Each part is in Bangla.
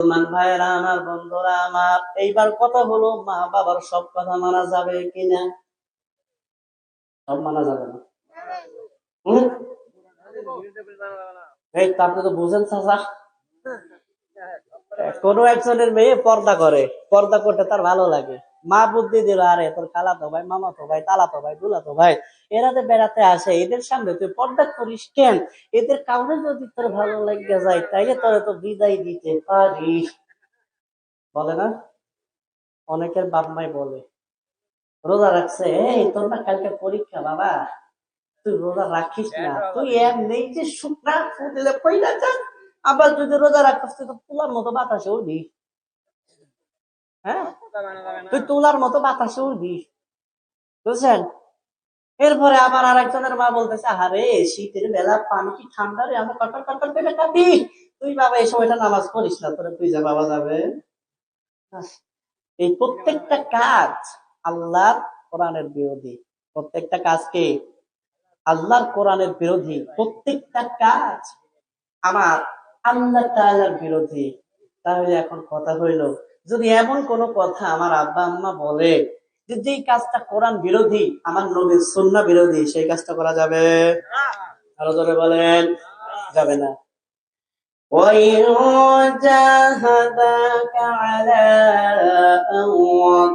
মুসলমান ভাইয়েরা আমার, বন্ধুরা আমার, এইবার কথা হলো মা বাবার সব কথা মানা যাবে কিনা? সব মানা যাবে না। হম এই তো আপনি তো বুঝেন চাচা, কোন একজনের মেয়ে পর্দা করে, পর্দা করতে তার ভালো লাগে, মা বুদ্ধি দিল, আরে তোর খালাতো ভাই, মামাতো ভাই, তালাতো ভাই, দুলাতো ভাই, এরা যে বেড়াতে আসে, এদের সামনে তুই পর্দা করিস কেন? এদের কাউরে যদি তোর ভালো লাগে যায় তাইলে তোরা তো বিদায় দিতে পারিস, বলে না? অনেকের বাপ মাই বলে, রোজা রাখছে, এই তোর না কালকে পরীক্ষা বাবা, তুই রোজা রাখিস না, তুই এমনি যে শুকনা ফুটলে পয়লা যা, আবার যদি রোজা রাখিস তুই তো তুলার মতো বাতাসে উঠবি। হ্যাঁ, তুই তুলার মতো বাতাসে উঠবি, বুঝছেন? এরপরে আবার আর একজনের মা বলতেছে, আরে শীতের বেলা পানি কি ঠান্ডা রে, আমরা কটর কটর করে কাঁপি, তুই বাবা এই সময়টা নামাজ পড়িস না, তোরা তুই যা বাবা যাবে। এই প্রত্যেকটা কাজ আল্লাহর কোরআনের বিরোধী, প্রত্যেকটা কাজকে আল্লাহর কোরআনের বিরোধী, প্রত্যেকটা কাজ আমার আল্লাহ তাআলার বিরোধী। তাহলে এখন কথা হইল, যদি এমন কোন কথা আমার আব্বা আম্মা বলে যে যেই কাজটা কোরআন বিরোধী, আমার নবীর সুন্নাহ বিরোধী, সেই কাজটা করা যাবে? আরো জোরে বলেন, যাবে না। وإن جاهداك على أن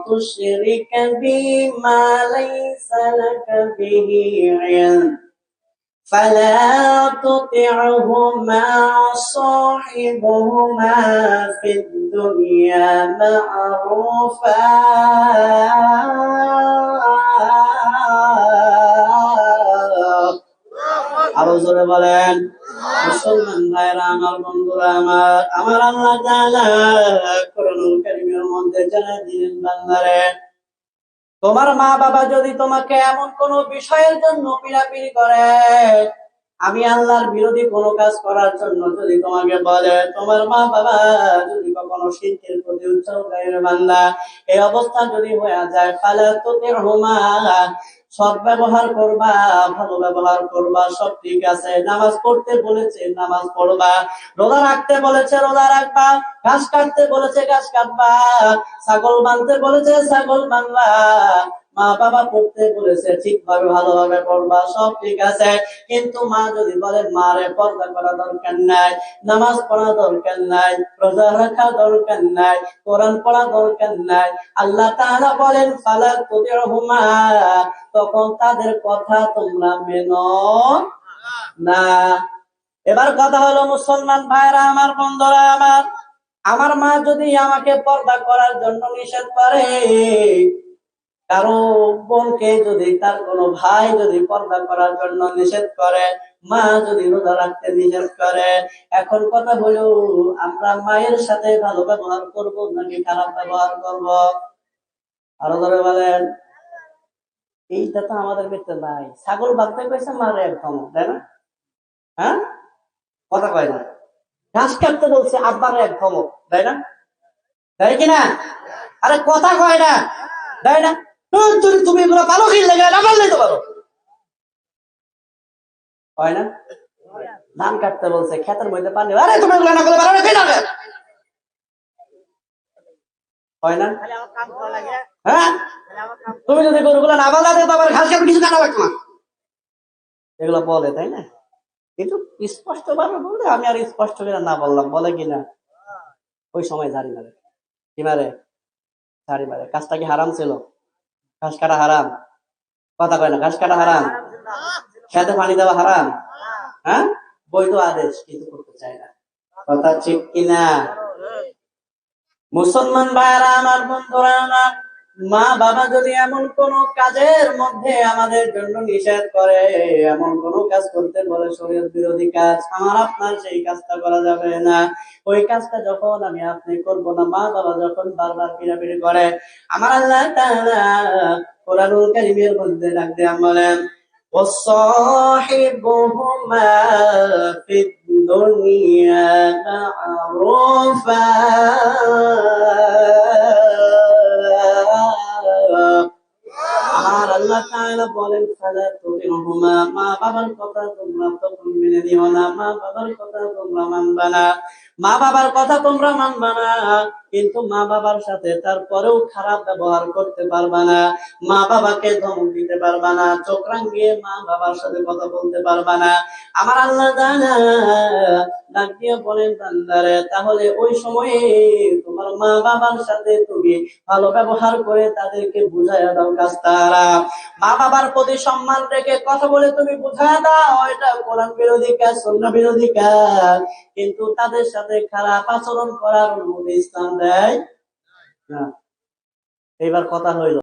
تشرك بي ما ليس لك به علم فلا تطعهما وصاحبهما في الدنيا معروفا আরো জোরে বলেন। মুসলমান ভাইরা আমার, বন্ধুরা আমার, আমার আল্লাহ তাআলা কোরআনুল কারীমের মধ্যে জানাই দিলেন, বান্দারে তোমার মা বাবা যদি তোমাকে এমন কোন বিষয়ের জন্য পীড়াপিড়ি করে, আমি আল্লাহর বিরোধী কোনো কাজ করার জন্য যদি তোমাকে বলে, তোমার মা বাবা যদি কখনো শিরকের প্রতি উৎসাহ দেয়, বান্দা এই অবস্থা যদি হয়ে যায়, ফালা তুতিহুমা, সৎ ব্যবহার করবা, ভালো ব্যবহার করবা, সব ঠিক আছে। নামাজ পড়তে বলেছে নামাজ পড়বা, রোজা রাখতে বলেছে রোজা রাখবা, ঘাস কাটতে বলেছে ঘাস কাটবা, ছাগল বাঁধতে বলেছে ছাগল বাঁধবা, মা বাবা পড়তে বলেছে ঠিকভাবে ভালোভাবে পড়বা, সব ঠিক আছে। কিন্তু মা যদি বলেন, মা রে পর্দা করা দরকার নাই, নামাজ পড়া দরকার নাই, রোজা রাখা দরকার নাই, কোরআন পড়া দরকার নাই, আল্লাহ তাআলা বলেন ফালা তুতিহুমা, তখন তাদের কথা তোমরা মেনো না। এবার কথা হলো মুসলমান ভাইরা আমার, বন্ধুরা আমার, আমার মা যদি আমাকে পর্দা করার জন্য নিষেধ করে, কারো বোনকে যদি, তার কোনো ভাই যদি পর্দা করার জন্য নিষেধ করে, মা যদি রোজা রাখতে নিষেধ করে, এখন কথা হলো আমরা মায়ের সাথে ভালো ব্যবহার করব নাকি খারাপ ব্যবহার করব? আরো ধরে বলেন। এইটা তো আমাদের ভিতরে নাই। ছাগল বাঁধতে কইছে মারে একদম, তাই না? হ্যাঁ, কথা কয় না। ঘাস কাটতে বলছে আব্বারে এক ধমক, তাই না? তাই কিনা? আরে কথা কয় না, তাই না? তুমি এগুলো পারো কি লেগে না, পারলেই তো পারো, হয় না? ধান কাটতে বলছে ক্ষেতের মধ্যে পানি, আরে তুমি এগুলো না করলে পারো না, কে যাবে, হয় না? হ্যাঁ, তুমি যদি গরুগুলো না বাঁধাতে তো আবার ঘাস কাটবে, কিছু কাটা লাগবে না, এগুলো বলে, তাই না? কিন্তু স্পষ্ট ভাবে বললে আমি আর স্পষ্ট করে না বললাম, বলে কিনা? ওই সময় ঝাড়ি মারে, কি মারে? ঝাড়ি মারে। কাজটা কি হারাম ছিল? ঘাস কাটা হারাম? কথা কয় না, ঘাস কাটা হারাম, খেতে পানি দেওয়া হারাম, হ্যাঁ, বৈধ আদেশ, কিন্তু করতে চায় না। কথা ঠিক কিনা? মুসলমান ভাইরা আমার, বন্ধুরা আমার, মা বাবা যদি এমন কোন কাজের মধ্যে আমাদের জন্য নিষেধ করে, এমন কোন কাজ করতে বলে শরীয়ত বিরোধী কাজ, আমার আপনার সেই কাজটা করা যাবে না। ওই কাজটা যখন আমি আপনি করব না, মা বাবা যখন বারবার পিড়াপিড়ি করে, আমার আল্লাহ তাআলা কোরআনুল কারীমের মধ্যে ডাক দিয়ে বলেন, وصاحبهما في الدنيا معروفا আর আল্লাহ তাআলা বলেন, ফালা তুতিহুমা, মা বাবার কথা তোমরা তখন মেনে নিও না, মা বাবার কথা তোমরা মানবা না, মা বাবার কথা তোমরা মানবা না, কিন্তু মা বাবার সাথে তারপরেও খারাপ ব্যবহার করতে পারবা না, মা বাবাকে ধমক দিতে পারবা না, চোখ রাঙিয়ে মা বাবার সাথে কথা বলতে পারবা না। আমার আল্লাহ তাআলা ডাক দিয়ে বলেন, বান্দারে তাহলে ওই সময়ে তোমার মা বাবার সাথে তুমি ভালো ব্যবহার করে তাদেরকে বুঝাইয়া দাও কাজটারা। মা বাবার প্রতি সম্মান রেখে কথা বলে তুমি বুঝাইয়া দাও, এটা কোরআন বিরোধী কাজ, সুন্নাহ বিরোধী কাজ, কিন্তু তাদের সাথে খারাপ আচরণ করার অনুমতি ইসলাম দেয় না। এবার কথা হইল,